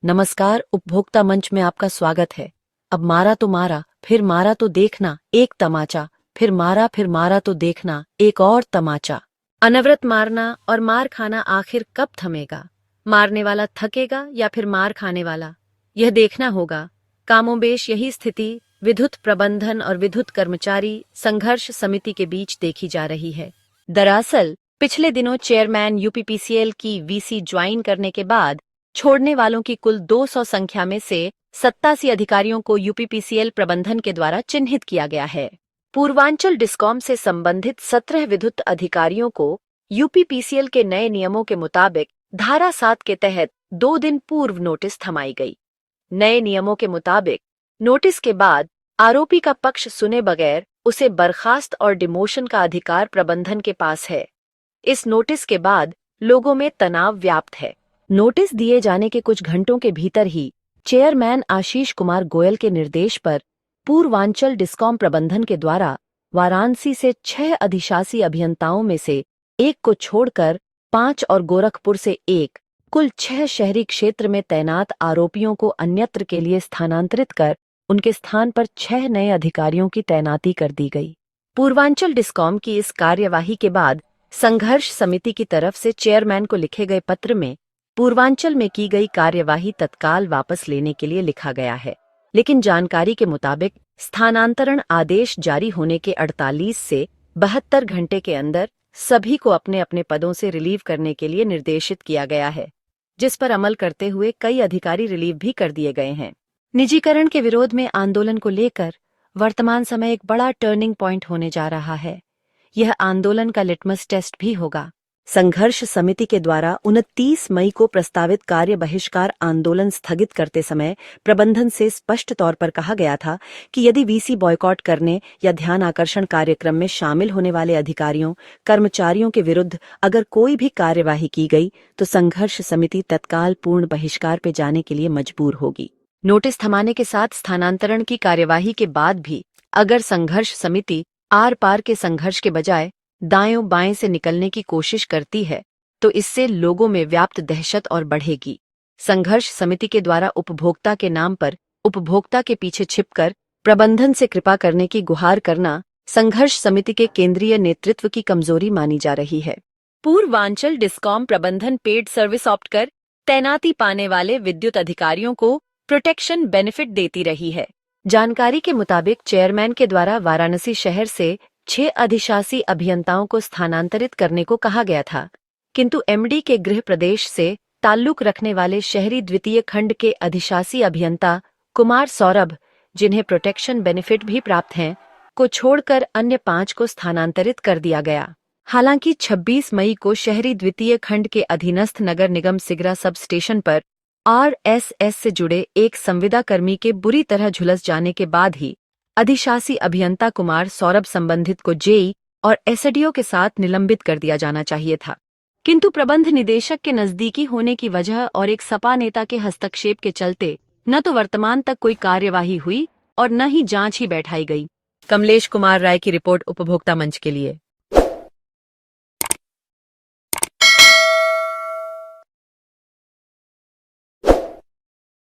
नमस्कार, उपभोक्ता मंच में आपका स्वागत है। अब मारा तो देखना एक तमाचा, फिर मारा तो देखना एक और तमाचा। अनवरत मारना और मार खाना आखिर कब थमेगा? मारने वाला थकेगा या फिर मार खाने वाला? यह देखना होगा। कामोबेश यही स्थिति विद्युत प्रबंधन और विद्युत कर्मचारी संघर्ष समिति के बीच देखी जा रही है। दरअसल पिछले दिनों चेयरमैन यूपीपीसीएल की वीसी ज्वाइन करने के बाद छोड़ने वालों की कुल 200 संख्या में से 87 अधिकारियों को यूपीपीसीएल प्रबंधन के द्वारा चिन्हित किया गया है। पूर्वांचल डिस्कॉम से संबंधित 17 विद्युत अधिकारियों को यूपीपीसीएल के नए नियमों के मुताबिक धारा 7 के तहत 2 दिन पूर्व नोटिस थमाई गई। नए नियमों के मुताबिक नोटिस के बाद आरोपी का पक्ष सुने बगैर उसे बर्खास्त और डिमोशन का अधिकार प्रबंधन के पास है। इस नोटिस के बाद लोगों में तनाव व्याप्त है। नोटिस दिए जाने के कुछ घंटों के भीतर ही चेयरमैन आशीष कुमार गोयल के निर्देश पर पूर्वांचल डिस्कॉम प्रबंधन के द्वारा वाराणसी से 6 अधिशासी अभियंताओं में से एक को छोड़कर 5 और गोरखपुर से एक, कुल 6 शहरी क्षेत्र में तैनात आरोपियों को अन्यत्र के लिए स्थानांतरित कर उनके स्थान पर 6 नए अधिकारियों की तैनाती कर दी गई। पूर्वांचल डिस्कॉम की इस कार्यवाही के बाद संघर्ष समिति की तरफ से चेयरमैन को लिखे गए पत्र में पूर्वांचल में की गई कार्यवाही तत्काल वापस लेने के लिए लिखा गया है, लेकिन जानकारी के मुताबिक स्थानांतरण आदेश जारी होने के 48 से 72 घंटे के अंदर सभी को अपने अपने पदों से रिलीव करने के लिए निर्देशित किया गया है, जिस पर अमल करते हुए कई अधिकारी रिलीव भी कर दिए गए हैं। निजीकरण के विरोध में आंदोलन को लेकर वर्तमान समय एक बड़ा टर्निंग पॉइंट होने जा रहा है। यह आंदोलन का लिटमस टेस्ट भी होगा। संघर्ष समिति के द्वारा 29 मई को प्रस्तावित कार्य बहिष्कार आंदोलन स्थगित करते समय प्रबंधन से स्पष्ट तौर पर कहा गया था कि यदि वीसी बॉयकॉट करने या ध्यान आकर्षण कार्यक्रम में शामिल होने वाले अधिकारियों, कर्मचारियों के विरुद्ध अगर कोई भी कार्यवाही की गई तो संघर्ष समिति तत्काल पूर्ण बहिष्कार पर जाने के लिए मजबूर होगी। नोटिस थमाने के साथ स्थानांतरण की कार्यवाही के बाद भी अगर संघर्ष समिति आर पार के संघर्ष के बजाय दाएं बाएं से निकलने की कोशिश करती है तो इससे लोगों में व्याप्त दहशत और बढ़ेगी। संघर्ष समिति के द्वारा उपभोक्ता के नाम पर उपभोक्ता के पीछे छिपकर प्रबंधन से कृपा करने की गुहार करना संघर्ष समिति के केंद्रीय नेतृत्व की कमजोरी मानी जा रही है। पूर्वांचल डिस्कॉम प्रबंधन पेड सर्विस ऑप्ट कर तैनाती पाने वाले विद्युत अधिकारियों को प्रोटेक्शन बेनिफिट देती रही है। जानकारी के मुताबिक चेयरमैन के द्वारा वाराणसी शहर से 6 अधिशासी अभियंताओं को स्थानांतरित करने को कहा गया था, किंतु एमडी के गृह प्रदेश से ताल्लुक रखने वाले शहरी द्वितीय खंड के अधिशासी अभियंता कुमार सौरभ, जिन्हें प्रोटेक्शन बेनिफिट भी प्राप्त हैं, को छोड़कर अन्य 5 को स्थानांतरित कर दिया गया। हालांकि 26 मई को शहरी द्वितीय खंड के अधीनस्थ नगर निगम सिगरा सब स्टेशन पर आरएसएस से जुड़े एक संविदा कर्मी के बुरी तरह झुलस जाने के बाद ही अधिशासी अभियंता कुमार सौरभ संबंधित को जेई और एसडीओ के साथ निलंबित कर दिया जाना चाहिए था, किंतु प्रबंध निदेशक के नजदीकी होने की वजह और एक सपा नेता के हस्तक्षेप के चलते न तो वर्तमान तक कोई कार्यवाही हुई और न ही जांच ही बैठाई गई। कमलेश कुमार राय की रिपोर्ट, उपभोक्ता मंच के लिए।